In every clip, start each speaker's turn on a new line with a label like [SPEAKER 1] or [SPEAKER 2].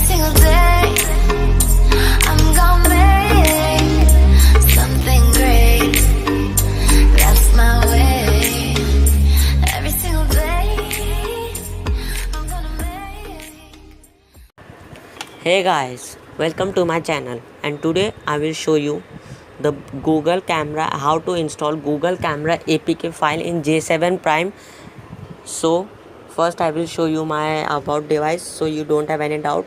[SPEAKER 1] single day I'm gonna make something great. That's my way. Every single day I'm gonna make.
[SPEAKER 2] Hey guys, welcome to my channel, and today I will show you the Google Camera, how to install Google Camera APK file in J7 Prime. So first I will show you my about device so you don't have any doubt.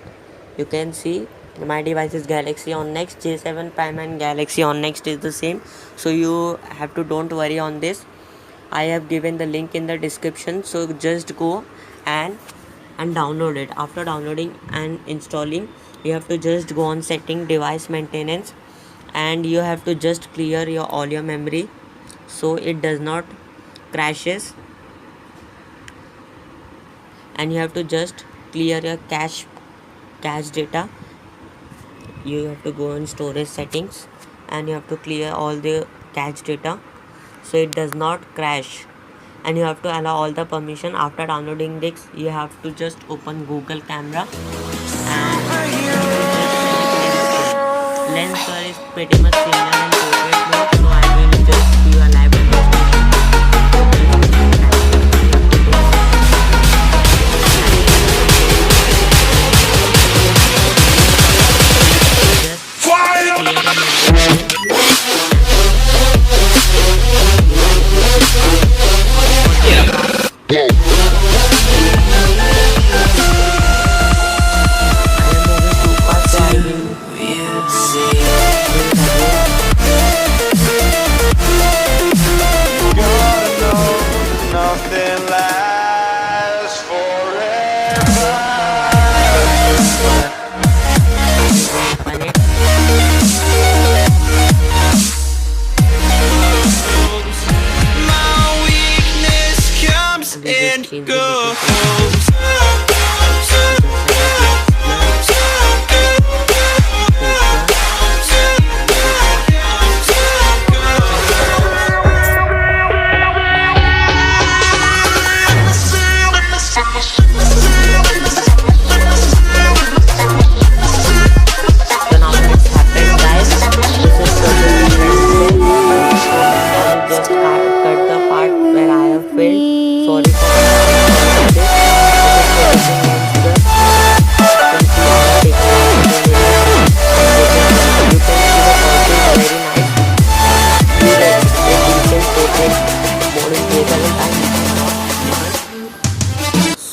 [SPEAKER 2] You can see my device is Galaxy On Next. J7 Prime and Galaxy On Next is the same, so you have to don't worry on this. I have given the link in the description, so just go and download it. After downloading and installing, you have to just go on setting, device maintenance, and you have to just clear all your memory so it does not crashes, and you have to just clear your cache data. You have to go on storage settings and you have to clear all the cache data so it does not crash, and you have to allow all the permission. After downloading this, you have to just open Google Camera, and lens flare is pretty much similar in portrait mode, so I will just do a live demonstration.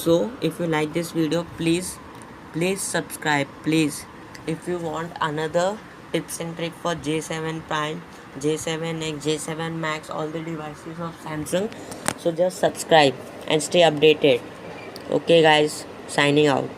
[SPEAKER 2] So if you like this video, please subscribe, please. If you want another tips and trick for J7 Prime, J7X, J7 Max, all the devices of Samsung, so just subscribe and stay updated. Okay guys, signing out.